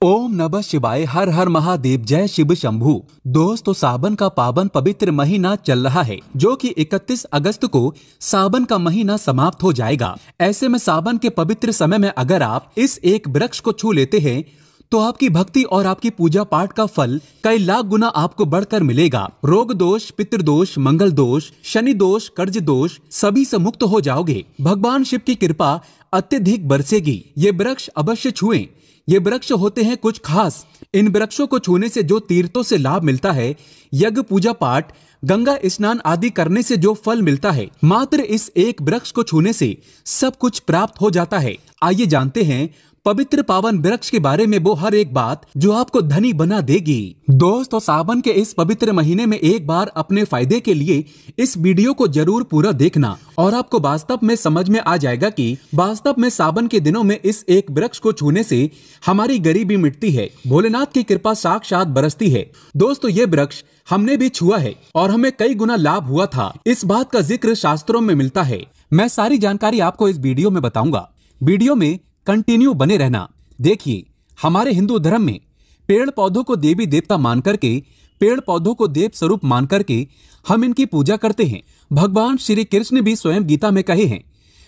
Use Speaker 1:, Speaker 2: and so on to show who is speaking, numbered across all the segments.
Speaker 1: ओम नमः शिवाय। हर हर महादेव। जय शिव शंभू। दोस्तों, सावन का पावन पवित्र महीना चल रहा है, जो कि 31 अगस्त को सावन का महीना समाप्त हो जाएगा। ऐसे में सावन के पवित्र समय में अगर आप इस एक वृक्ष को छू लेते हैं तो आपकी भक्ति और आपकी पूजा पाठ का फल कई लाख गुना आपको बढ़कर मिलेगा। रोग दोष, पितृदोष, मंगल दोष, शनि दोष, कर्ज दोष सभी से मुक्त हो जाओगे। भगवान शिव की कृपा अत्यधिक बरसेगी। ये वृक्ष अवश्य छुएं। ये वृक्ष होते हैं कुछ खास। इन वृक्षों को छूने से जो तीर्थों से लाभ मिलता है, यज्ञ, पूजा पाठ, गंगा स्नान आदि करने से जो फल मिलता है, मात्र इस एक वृक्ष को छूने से सब कुछ प्राप्त हो जाता है। आइए जानते हैं पवित्र पावन वृक्ष के बारे में वो हर एक बात जो आपको धनी बना देगी। दोस्तों, सावन के इस पवित्र महीने में एक बार अपने फायदे के लिए इस वीडियो को जरूर पूरा देखना और आपको वास्तव में समझ में आ जाएगा कि वास्तव में सावन के दिनों में इस एक वृक्ष को छूने से हमारी गरीबी मिटती है, भोलेनाथ की कृपा साक्षात बरसती है। दोस्तों, ये वृक्ष हमने भी छुआ है और हमें कई गुना लाभ हुआ था। इस बात का जिक्र शास्त्रों में मिलता है। मैं सारी जानकारी आपको इस वीडियो में बताऊंगा। वीडियो में कंटिन्यू बने रहना। देखिए, हमारे हिंदू धर्म में पेड़ पौधों को देवी देवता मान करके, पेड़ पौधों को देव स्वरूप मान करके हम इनकी पूजा करते हैं। भगवान श्री कृष्ण भी स्वयं गीता में कहे हैं,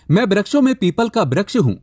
Speaker 1: मैं वृक्षों में पीपल का वृक्ष हूँ,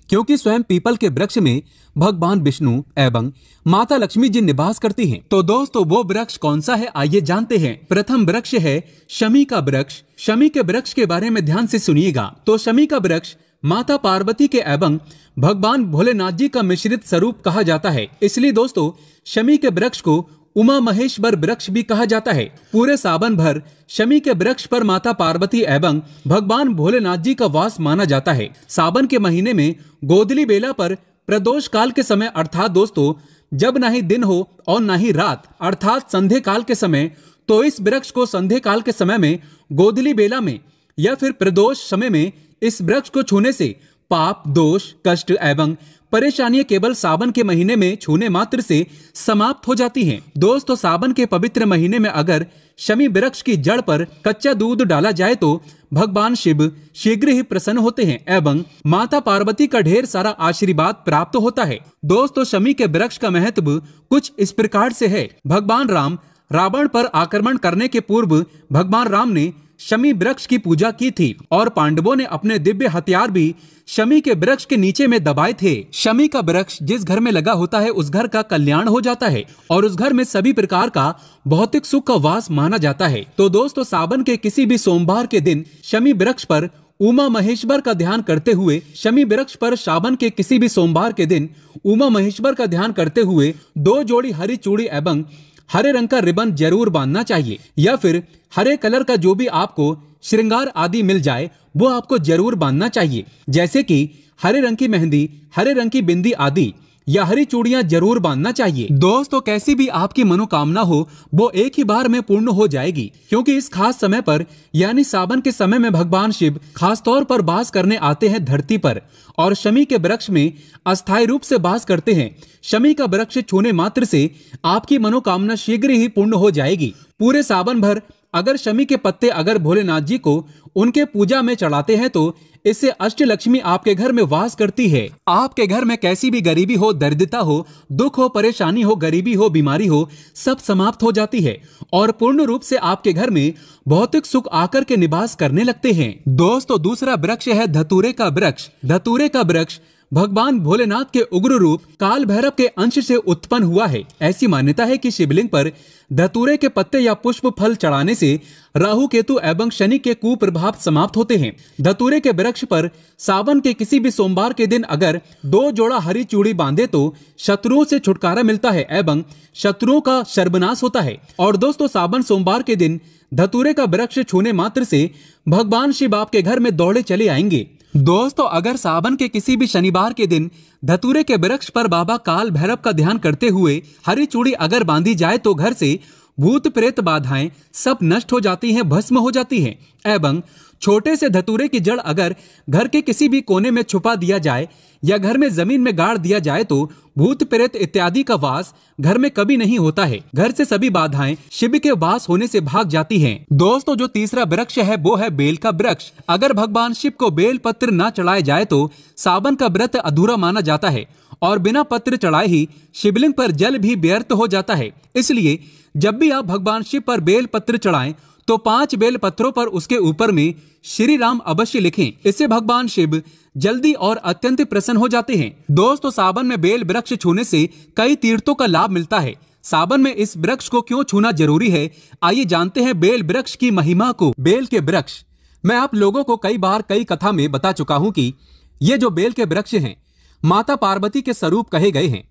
Speaker 1: क्योंकि स्वयं पीपल के वृक्ष में भगवान विष्णु एवं माता लक्ष्मी जी निवास करती हैं। तो दोस्तों, वो वृक्ष कौन सा है, आइए जानते हैं। प्रथम वृक्ष है शमी का वृक्ष। शमी के वृक्ष के बारे में ध्यान से सुनिएगा। तो शमी का वृक्ष माता पार्वती के एवं भगवान भोलेनाथ जी का मिश्रित स्वरूप कहा जाता है। इसलिए दोस्तों, शमी के वृक्ष को उमा महेश्वर वृक्ष भी कहा जाता है। पूरे सावन भर शमी के वृक्ष पर माता पार्वती एवं भगवान भोलेनाथ जी का वास माना जाता है। सावन के महीने में गोधली बेला पर प्रदोष काल के समय, अर्थात दोस्तों जब ना ही दिन हो और ना ही रात, अर्थात संध्या काल के समय, तो इस वृक्ष को संध्या काल के समय में, गोधली बेला में या फिर प्रदोष समय में इस वृक्ष को छूने से पाप, दोष, कष्ट एवं परेशानियां केवल सावन के महीने में छूने मात्र से समाप्त हो जाती हैं। दोस्तों, सावन के पवित्र महीने में अगर शमी वृक्ष की जड़ पर कच्चा दूध डाला जाए तो भगवान शिव शीघ्र ही प्रसन्न होते हैं एवं माता पार्वती का ढेर सारा आशीर्वाद प्राप्त होता है। दोस्तों, शमी के वृक्ष का महत्व कुछ इस प्रकार से है। भगवान राम रावण पर आक्रमण करने के पूर्व भगवान राम ने शमी वृक्ष की पूजा की थी और पांडवों ने अपने दिव्य हथियार भी शमी के वृक्ष के नीचे में दबाए थे। शमी का वृक्ष जिस घर में लगा होता है उस घर का कल्याण हो जाता है और उस घर में सभी प्रकार का भौतिक सुख का वास माना जाता है। तो दोस्तों, सावन के किसी भी सोमवार के दिन शमी वृक्ष पर उमा महेश्वर का ध्यान करते हुए, शमी वृक्ष पर सावन के किसी भी सोमवार के दिन उमा महेश्वर का ध्यान करते हुए 2 जोड़ी हरी चूड़ी एवं हरे रंग का रिबन जरूर बांधना चाहिए, या फिर हरे कलर का जो भी आपको श्रृंगार आदि मिल जाए वो आपको जरूर बांधना चाहिए, जैसे कि हरे रंग की मेहंदी, हरे रंग की बिंदी आदि, या हरी चूड़ियां जरूर बांधना चाहिए। दोस्तों, कैसी भी आपकी मनोकामना हो वो एक ही बार में पूर्ण हो जाएगी, क्योंकि इस खास समय पर यानी सावन के समय में भगवान शिव खास तौर पर वास करने आते हैं धरती पर और शमी के वृक्ष में अस्थायी रूप से वास करते हैं। शमी का वृक्ष छूने मात्र से आपकी मनोकामना शीघ्र ही पूर्ण हो जाएगी। पूरे सावन भर अगर शमी के पत्ते अगर भोलेनाथ जी को उनके पूजा में चढ़ाते हैं तो इससे अष्टलक्ष्मी आपके घर में वास करती है। आपके घर में कैसी भी गरीबी हो, दरिद्रता हो, दुख हो, परेशानी हो, गरीबी हो, बीमारी हो, सब समाप्त हो जाती है और पूर्ण रूप से आपके घर में भौतिक सुख आकर के निवास करने लगते हैं। दोस्तों, दूसरा वृक्ष है धतूरे का वृक्ष। धतूरे का वृक्ष भगवान भोलेनाथ के उग्र रूप काल भैरव के अंश से उत्पन्न हुआ है। ऐसी मान्यता है कि शिवलिंग पर धतूरे के पत्ते या पुष्प फल चढ़ाने से राहु, केतु एवं शनि के कुप्रभाव समाप्त होते हैं। धतूरे के वृक्ष पर सावन के किसी भी सोमवार के दिन अगर 2 जोड़ा हरी चूड़ी बांधे तो शत्रुओं से छुटकारा मिलता है एवं शत्रुओं का सर्वनाश होता है। और दोस्तों, सावन सोमवार के दिन धतूरे का वृक्ष छूने मात्र से भगवान शिव आपके घर में दौड़े चले आएंगे। दोस्तों, अगर सावन के किसी भी शनिवार के दिन धतूरे के वृक्ष पर बाबा काल भैरव का ध्यान करते हुए हरी चूड़ी अगर बांधी जाए तो घर से भूत प्रेत बाधाएं सब नष्ट हो जाती हैं, भस्म हो जाती हैं एवं छोटे से धतूरे की जड़ अगर घर के किसी भी कोने में छुपा दिया जाए या घर में जमीन में गाड़ दिया जाए तो भूत प्रेत इत्यादि का वास घर में कभी नहीं होता है। घर से सभी बाधाएं शिव के वास होने से भाग जाती हैं। दोस्तों, जो तीसरा वृक्ष है वो है बेल का वृक्ष। अगर भगवान शिव को बेल पत्र न चढ़ाए जाए तो सावन का व्रत अधूरा माना जाता है और बिना पत्र चढ़ाए ही शिवलिंग पर जल भी व्यर्थ हो जाता है। इसलिए जब भी आप भगवान शिव पर बेल पत्र चढ़ाएं तो 5 बेल पत्रों पर उसके ऊपर में श्री राम अवश्य लिखें। इससे भगवान शिव जल्दी और अत्यंत प्रसन्न हो जाते हैं। दोस्तों, सावन में बेल वृक्ष छूने से कई तीर्थों का लाभ मिलता है। सावन में इस वृक्ष को क्यों छूना जरूरी है, आइए जानते हैं बेल वृक्ष की महिमा को। बेल के वृक्ष, मैं आप लोगों को कई बार कई कथा में बता चुका हूं कि ये जो बेल के वृक्ष हैं माता पार्वती के स्वरूप कहे गए हैं।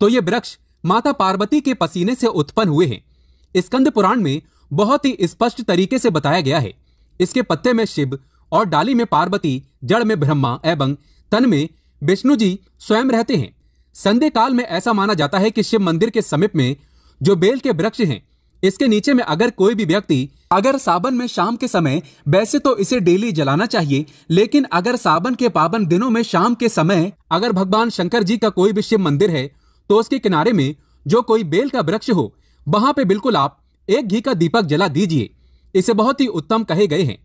Speaker 1: तो ये वृक्ष माता पार्वती के पसीने से उत्पन्न हुए हैं। स्कंद पुराण में बहुत ही स्पष्ट तरीके से बताया गया है। इसके पत्ते में शिव और डाली में पार्वती, जड़ में ब्रह्मा एवं तन में विष्णु जी स्वयं रहते हैं। संध्या काल में ऐसा माना जाता है कि शिव मंदिर के समीप में जो बेल के वृक्ष हैं, इसके नीचे में अगर कोई भी व्यक्ति अगर सावन में शाम के समय, वैसे तो इसे डेली जलाना चाहिए, लेकिन अगर सावन के पावन दिनों में शाम के समय अगर भगवान शंकर जी का कोई भी शिव मंदिर है तो उसके किनारे में जो कोई बेल का वृक्ष हो, वहां पे बिल्कुल आप एक घी का दीपक जला दीजिए। इसे बहुत ही उत्तम कहे गए हैं।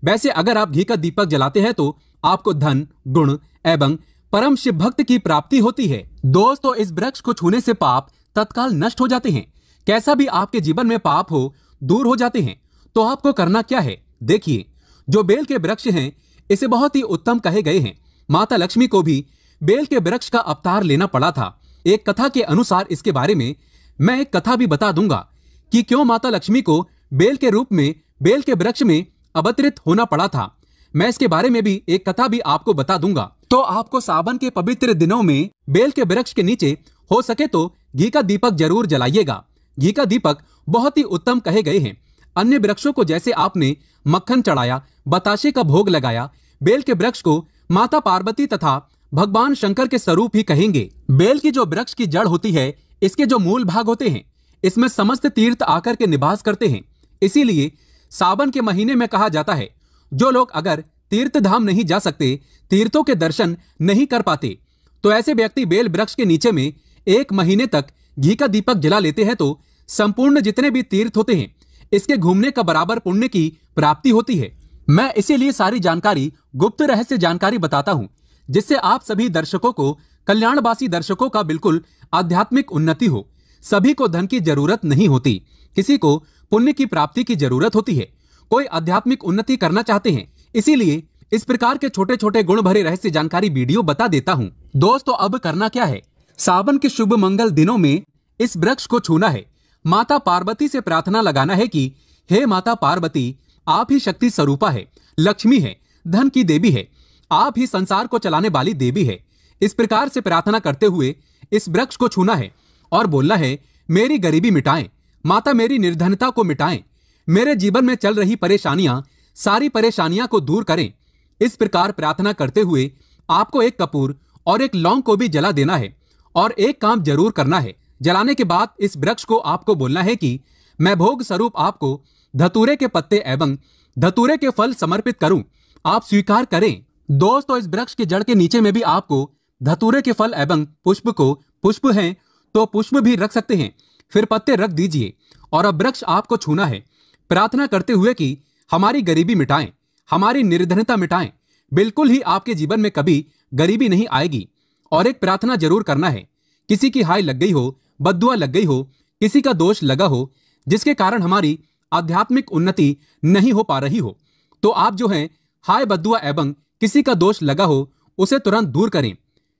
Speaker 1: वैसे अगर आप घी का दीपक जलाते हैं तो आपको धन, गुण एवं परम शिव भक्त की प्राप्ति होती है। दोस्तों, इस वृक्ष को छूने से पाप तत्काल नष्ट हो जाते हैं। कैसा भी आपके जीवन में पाप हो, दूर हो जाते हैं। तो आपको करना क्या है, देखिए। जो बेल के वृक्ष हैं, इसे बहुत ही उत्तम कहे गए हैं। माता लक्ष्मी को भी बेल के वृक्ष का अवतार लेना पड़ा था। एक कथा के अनुसार इसके बारे में मैं एक कथा भी बता दूंगा कि क्यों माता लक्ष्मी को बेल के रूप में बेल के वृक्ष में अवतरित होना पड़ा था। मैं इसके बारे में भी एक कथा भी आपको बता दूंगा। तो आपको सावन के पवित्र दिनों में बेल के वृक्ष के नीचे हो सके तो घी का दीपक जरूर जलाइएगा। घी का दीपक बहुत ही उत्तम कहे गए हैं। अन्य वृक्षों को जैसे आपने मक्खन चढ़ाया, बताशे का भोग लगाया, बेल के वृक्ष को माता पार्वती तथा भगवान शंकर के स्वरूप ही कहेंगे। बेल की जो वृक्ष की जड़ होती है, इसके जो मूल भाग होते हैं, इसमें समस्त तीर्थ आकर के निवास करते हैं। इसीलिए सावन के महीने में कहा जाता है, जो लोग अगर तीर्थ धाम नहीं जा सकते, तीर्थों के दर्शन नहीं कर पाते, तो ऐसे व्यक्ति बेल वृक्ष के नीचे में 1 महीने तक घी का दीपक जला लेते हैं तो संपूर्ण जितने भी तीर्थ होते हैं, इसके घूमने का बराबर पुण्य की प्राप्ति होती है। मैं इसीलिए सारी जानकारी, गुप्त रहस्य जानकारी बताता हूं, जिससे आप सभी दर्शकों को, कल्याणवासी दर्शकों का बिल्कुल आध्यात्मिक उन्नति हो। सभी को धन की जरूरत नहीं होती, किसी को पुण्य की प्राप्ति की जरूरत होती है। कोई आध्यात्मिक उन्नति करना चाहते हैं, इसीलिए इस प्रकार के छोटे छोटे गुण भरे रहस्य जानकारी वीडियो बता देता हूँ। दोस्तों, अब करना क्या है, सावन के शुभ मंगल दिनों में इस वृक्ष को छूना है। माता पार्वती से प्रार्थना लगाना है कि हे माता पार्वती, आप ही शक्ति स्वरूपा है, लक्ष्मी है, धन की देवी है, आप ही संसार को चलाने वाली देवी है। इस प्रकार से प्रार्थना करते हुए इस वृक्ष को छूना है और बोलना है, मेरी गरीबी मिटाएं माता, मेरी निर्धनता को मिटाएं, मेरे जीवन में चल रही परेशानियां, सारी परेशानियां को दूर करें। इस प्रकार प्रार्थना करते हुए आपको एक कपूर और एक लौंग को भी जला देना है। और एक काम जरूर करना है, जलाने के बाद इस वृक्ष को आपको बोलना है कि मैं भोग स्वरूप आपको धतूरे के पत्ते एवं धतूरे के फल समर्पित करूं, आप स्वीकार करें। दोस्तों, इस वृक्ष की जड़ के नीचे में भी आपको धतूरे के फल एवं पुष्प हैं तो पुष्प भी रख सकते हैं, फिर पत्ते रख दीजिए। और अब वृक्ष आपको छूना है, प्रार्थना करते हुए कि हमारी गरीबी मिटाएं, हमारी निर्धनता मिटाएं, बिल्कुल ही आपके जीवन में कभी गरीबी नहीं आएगी। और एक प्रार्थना जरूर करना है, किसी की हाय लग गई हो, बद्दुआ लग गई हो, किसी का दोष लगा हो, जिसके कारण हमारी आध्यात्मिक उन्नति नहीं हो पा रही हो, तो आप जो है हाय बद्दुआ एवं किसी का दोष लगा हो, उसे तुरंत दूर करें।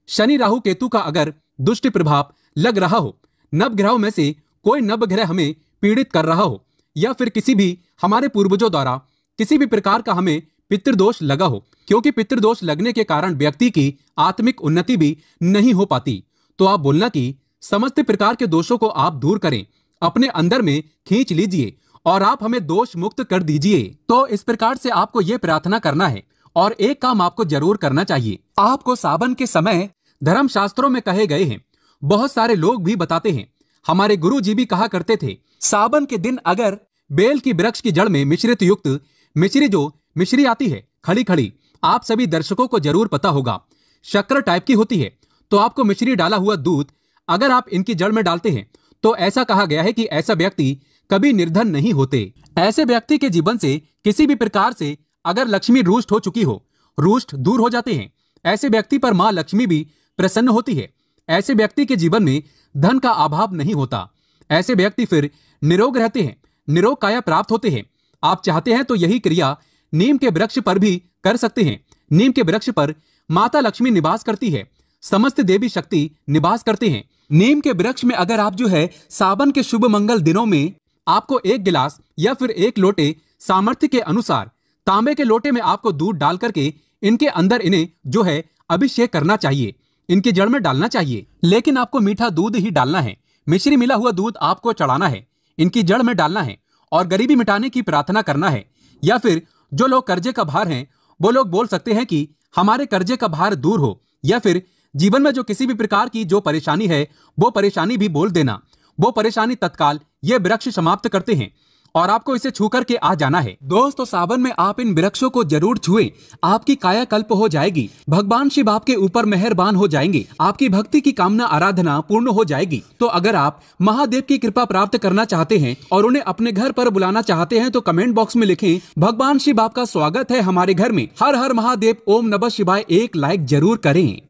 Speaker 1: शनि राहु केतु का अगर दुष्ट प्रभाव लग रहा हो, नवग्रहों में से कोई नवग्रह हमें पीड़ित कर रहा हो, या फिर किसी भी हमारे पूर्वजों द्वारा किसी भी प्रकार का हमें पितृदोष लगा हो, क्योंकि पितृदोष लगने के कारण व्यक्ति की आत्मिक उन्नति भी नहीं हो पाती, तो आप बोलना कि समस्त प्रकार के दोषों को आप दूर करें, अपने अंदर में खींच लीजिए और आप हमें दोष मुक्त कर दीजिए। तो इस प्रकार से आपको यह प्रार्थना करना है। और एक काम आपको जरूर करना चाहिए, आपको सावन के समय धर्म शास्त्रों में कहे गए हैं, बहुत सारे लोग भी बताते हैं, हमारे गुरु जी भी कहा करते थे, सावन के दिन अगर बेल की वृक्ष की जड़ में मिश्रित युक्त मिश्री आती है खड़ी खड़ी, आप सभी दर्शकों को जरूर पता होगा, शक्कर टाइप की होती है, तो आपको मिश्री डाला हुआ दूध अगर आप इनकी जड़ में डालते हैं तो ऐसा कहा गया है कि ऐसा व्यक्ति कभी निर्धन नहीं होते। ऐसे व्यक्ति के जीवन से किसी भी प्रकार से अगर लक्ष्मी रुष्ट हो चुकी हो, रुष्ट दूर हो जाते हैं। ऐसे व्यक्ति पर माँ लक्ष्मी भी प्रसन्न होती है। ऐसे व्यक्ति के जीवन में धन का अभाव नहीं होता। ऐसे व्यक्ति फिर निरोग रहते हैं, निरोग काया प्राप्त होते हैं। आप चाहते हैं तो यही क्रिया नीम के वृक्ष पर भी कर सकते हैं। नीम के वृक्ष पर माता लक्ष्मी निवास करती है, समस्त देवी शक्ति निवास करते हैं। नीम के वृक्ष में अगर आप सावन के शुभ मंगल दिनों में आपको 1 गिलास या फिर 1 लोटे सामर्थ्य के अनुसार तांबे के लोटे में आपको दूध डाल करके इनके अंदर इन्हें अभिषेक करना चाहिए, इनकी जड़ में डालना चाहिए। लेकिन आपको मीठा दूध ही डालना है, मिश्री मिला हुआ दूध आपको चढ़ाना है, इनकी जड़ में डालना है और गरीबी मिटाने की प्रार्थना करना है। या फिर जो लोग कर्जे का भार हैं वो लोग बोल सकते हैं कि हमारे कर्जे का भार दूर हो, या फिर जीवन में जो किसी भी प्रकार की जो परेशानी है वो परेशानी भी बोल देना। वो परेशानी तत्काल ये वृक्ष समाप्त करते हैं और आपको इसे छू करके आ जाना है। दोस्तों, सावन में आप इन वृक्षों को जरूर छुएं, आपकी कायाकल्प हो जाएगी। भगवान शिव आपके ऊपर मेहरबान हो जाएंगे, आपकी भक्ति की कामना आराधना पूर्ण हो जाएगी। तो अगर आप महादेव की कृपा प्राप्त करना चाहते हैं और उन्हें अपने घर पर बुलाना चाहते हैं तो कमेंट बॉक्स में लिखें, भगवान शिव आपका स्वागत है हमारे घर में। हर हर महादेव, ओम नमः शिवाय। एक लाइक जरूर करें।